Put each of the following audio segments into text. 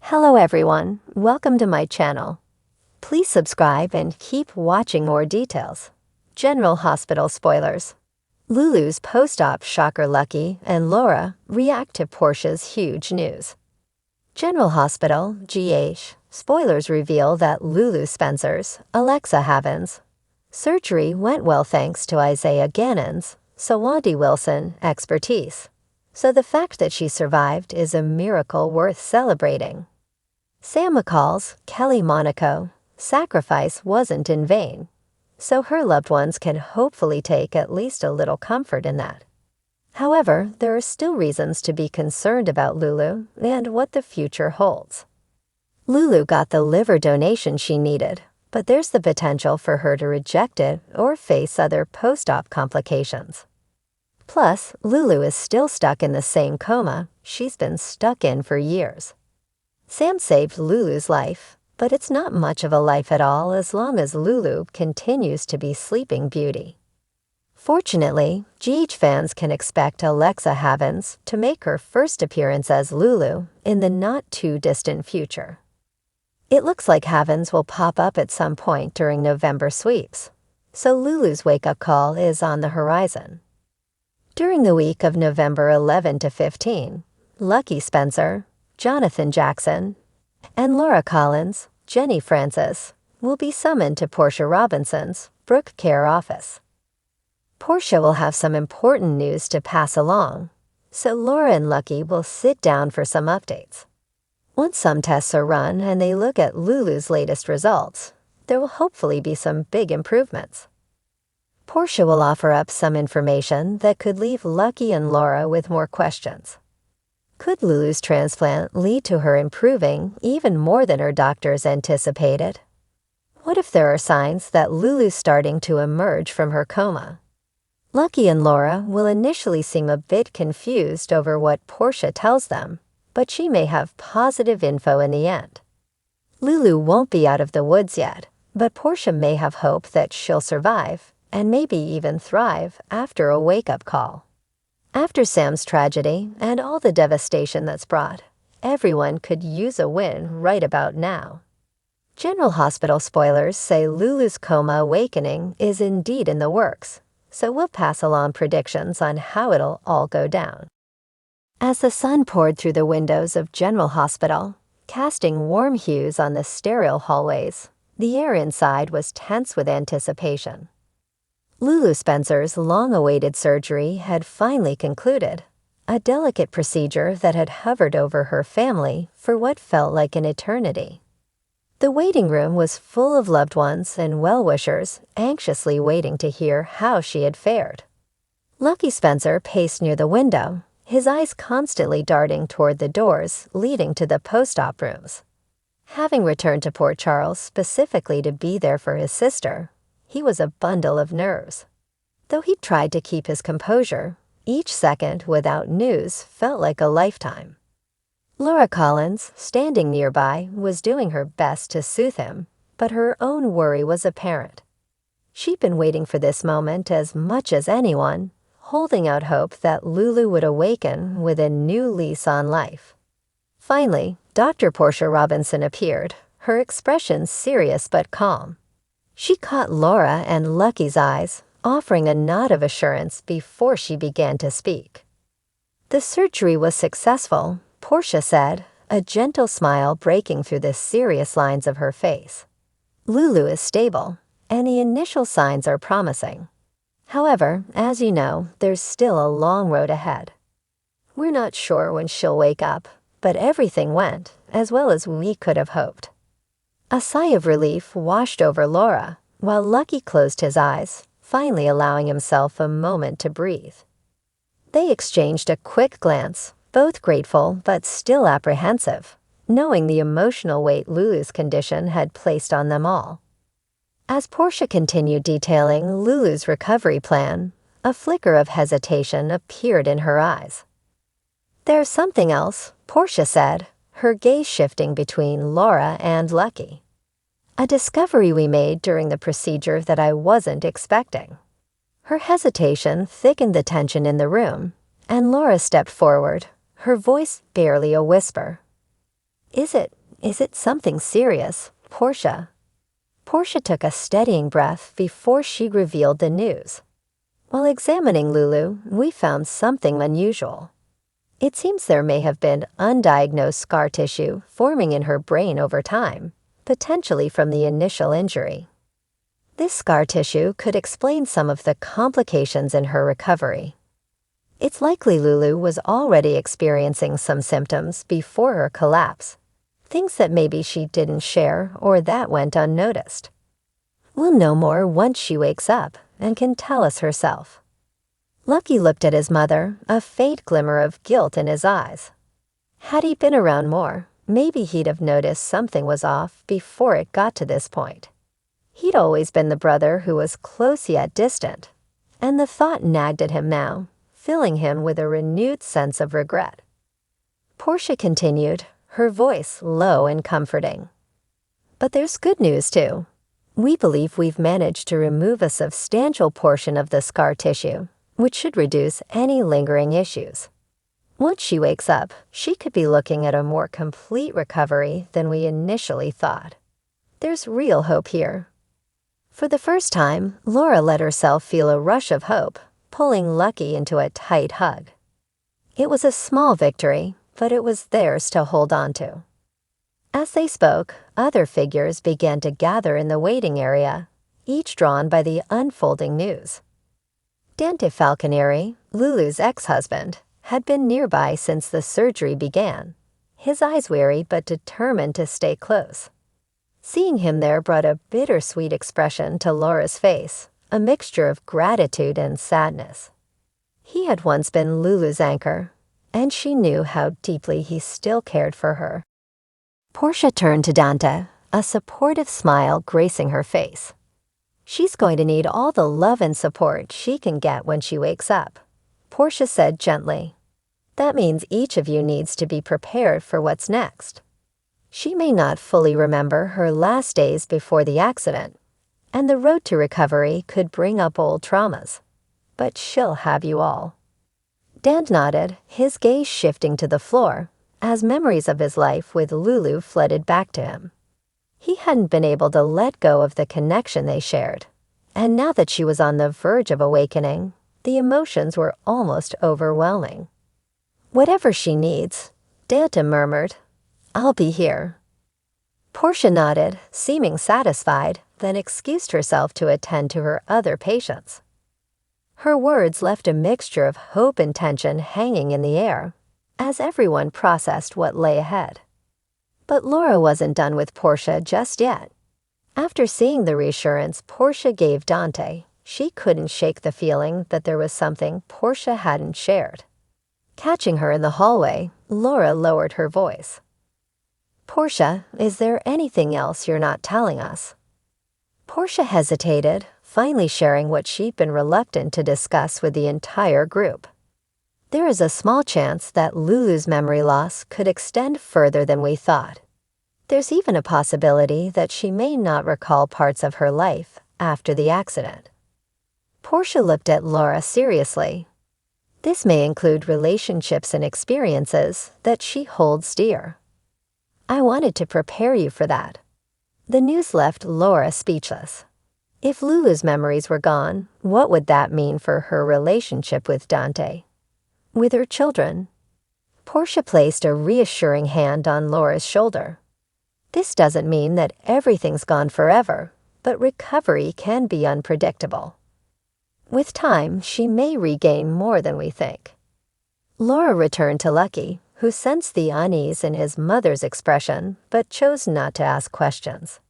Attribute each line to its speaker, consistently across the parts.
Speaker 1: Hello everyone, welcome to my channel. Please subscribe and keep watching more details. General Hospital spoilers. Lulu's post-op shocker Lucky and Laura react to Portia's huge news. General Hospital, GH, spoilers reveal that Lulu Spencer's, Alexa Havens, surgery went well thanks to Isaiah Gannon's, Sawandi Wilson, expertise. So the fact that she survived is a miracle worth celebrating. Sam McCall's, Kelly Monaco, sacrifice wasn't in vain, so her loved ones can hopefully take at least a little comfort in that. However, there are still reasons to be concerned about Lulu and what the future holds. Lulu got the liver donation she needed, but there's the potential for her to reject it or face other post-op complications. Plus, Lulu is still stuck in the same coma she's been stuck in for years. Sam saved Lulu's life, but it's not much of a life at all as long as Lulu continues to be Sleeping Beauty. Fortunately, GH fans can expect Alexa Havens to make her first appearance as Lulu in the not-too-distant future. It looks like Havens will pop up at some point during November sweeps, so Lulu's wake-up call is on the horizon. During the week of November 11 to 15, Lucky Spencer, Jonathan Jackson, and Laura Collins, Jenny Francis, will be summoned to Portia Robinson's Brook Care office. Portia will have some important news to pass along, so Laura and Lucky will sit down for some updates. Once some tests are run and they look at Lulu's latest results, there will hopefully be some big improvements. Portia will offer up some information that could leave Lucky and Laura with more questions. Could Lulu's transplant lead to her improving even more than her doctors anticipated? What if there are signs that Lulu's starting to emerge from her coma? Lucky and Laura will initially seem a bit confused over what Portia tells them, but she may have positive info in the end. Lulu won't be out of the woods yet, but Portia may have hope that she'll survive and maybe even thrive after a wake-up call. After Sam's tragedy and all the devastation that's brought, everyone could use a win right about now. General Hospital spoilers say Lulu's coma awakening is indeed in the works, so we'll pass along predictions on how it'll all go down. As the sun poured through the windows of General Hospital, casting warm hues on the sterile hallways, the air inside was tense with anticipation. Lulu Spencer's long-awaited surgery had finally concluded, a delicate procedure that had hovered over her family for what felt like an eternity. The waiting room was full of loved ones and well-wishers anxiously waiting to hear how she had fared. Lucky Spencer paced near the window, his eyes constantly darting toward the doors leading to the post-op rooms. Having returned to Port Charles specifically to be there for his sister, he was a bundle of nerves. Though he tried to keep his composure, each second without news felt like a lifetime. Laura Collins, standing nearby, was doing her best to soothe him, but her own worry was apparent. She'd been waiting for this moment as much as anyone, holding out hope that Lulu would awaken with a new lease on life. Finally, Dr. Portia Robinson appeared, her expression serious but calm. She caught Laura and Lucky's eyes, offering a nod of assurance before she began to speak. The surgery was successful, Portia said, a gentle smile breaking through the serious lines of her face. Lulu is stable, and the initial signs are promising. However, as you know, there's still a long road ahead. We're not sure when she'll wake up, but everything went as well as we could have hoped. A sigh of relief washed over Laura, while Lucky closed his eyes, finally allowing himself a moment to breathe. They exchanged a quick glance, both grateful but still apprehensive, knowing the emotional weight Lulu's condition had placed on them all. As Portia continued detailing Lulu's recovery plan, a flicker of hesitation appeared in her eyes. "There's something else," Portia said, her gaze shifting between Laura and Lucky. "A discovery we made during the procedure that I wasn't expecting." Her hesitation thickened the tension in the room, and Laura stepped forward, her voice barely a whisper. "Is it Is it something serious, Portia? Portia took a steadying breath before she revealed the news. While examining Lulu, we found something unusual. It seems there may have been undiagnosed scar tissue forming in her brain over time, potentially from the initial injury. This scar tissue could explain some of the complications in her recovery. It's likely Lulu was already experiencing some symptoms before her collapse, things that maybe she didn't share or that went unnoticed. We'll know more once she wakes up and can tell us herself. Lucky looked at his mother, a faint glimmer of guilt in his eyes. Had he been around more, maybe he'd have noticed something was off before it got to this point. He'd always been the brother who was close yet distant, and the thought nagged at him now, filling him with a renewed sense of regret. Portia continued, her voice low and comforting. But there's good news too. We believe we've managed to remove a substantial portion of the scar tissue, which should reduce any lingering issues. Once she wakes up, she could be looking at a more complete recovery than we initially thought. There's real hope here. For the first time, Laura let herself feel a rush of hope, pulling Lucky into a tight hug. It was a small victory, but it was theirs to hold on to. As they spoke, other figures began to gather in the waiting area, each drawn by the unfolding news. Dante Falconeri, Lulu's ex-husband, had been nearby since the surgery began, his eyes weary but determined to stay close. Seeing him there brought a bittersweet expression to Laura's face, a mixture of gratitude and sadness. He had once been Lulu's anchor, and she knew how deeply he still cared for her. Portia turned to Dante, a supportive smile gracing her face. She's going to need all the love and support she can get when she wakes up, Portia said gently. That means each of you needs to be prepared for what's next. She may not fully remember her last days before the accident, and the road to recovery could bring up old traumas, but she'll have you all. Dan nodded, his gaze shifting to the floor, as memories of his life with Lulu flooded back to him. He hadn't been able to let go of the connection they shared, and now that she was on the verge of awakening, the emotions were almost overwhelming. Whatever she needs, Dante murmured, I'll be here. Portia nodded, seeming satisfied, then excused herself to attend to her other patients. Her words left a mixture of hope and tension hanging in the air, as everyone processed what lay ahead. But Laura wasn't done with Portia just yet. After seeing the reassurance Portia gave Dante, she couldn't shake the feeling that there was something Portia hadn't shared. Catching her in the hallway, Laura lowered her voice. Portia, is there anything else you're not telling us? Portia hesitated, finally sharing what she'd been reluctant to discuss with the entire group. There is a small chance that Lulu's memory loss could extend further than we thought. There's even a possibility that she may not recall parts of her life after the accident. Portia looked at Laura seriously. This may include relationships and experiences that she holds dear. I wanted to prepare you for that. The news left Laura speechless. If Lulu's memories were gone, what would that mean for her relationship with Dante? With her children? Portia placed a reassuring hand on Laura's shoulder. This doesn't mean that everything's gone forever, but recovery can be unpredictable. With time, she may regain more than we think. Laura returned to Lucky, who sensed the unease in his mother's expression but chose not to ask questions.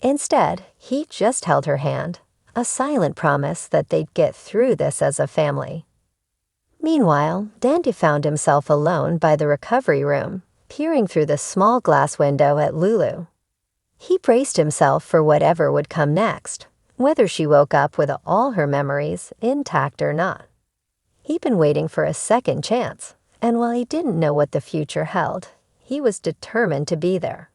Speaker 1: Instead, he just held her hand, a silent promise that they'd get through this as a family. Meanwhile, Dante found himself alone by the recovery room, peering through the small glass window at Lulu. He braced himself for whatever would come next, whether she woke up with all her memories intact or not. He'd been waiting for a second chance, and while he didn't know what the future held, he was determined to be there.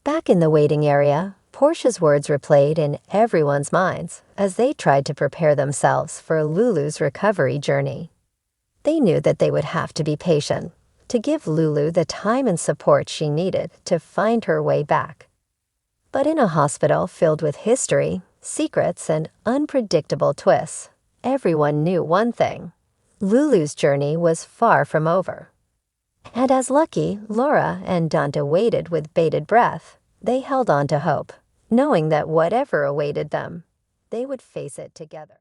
Speaker 1: Back in the waiting area, Portia's words replayed in everyone's minds as they tried to prepare themselves for Lulu's recovery journey. They knew that they would have to be patient, to give Lulu the time and support she needed to find her way back. But in a hospital filled with history, secrets, and unpredictable twists, everyone knew one thing: Lulu's journey was far from over. And as Lucky, Laura, and Dante waited with bated breath, they held on to hope, knowing that whatever awaited them, they would face it together.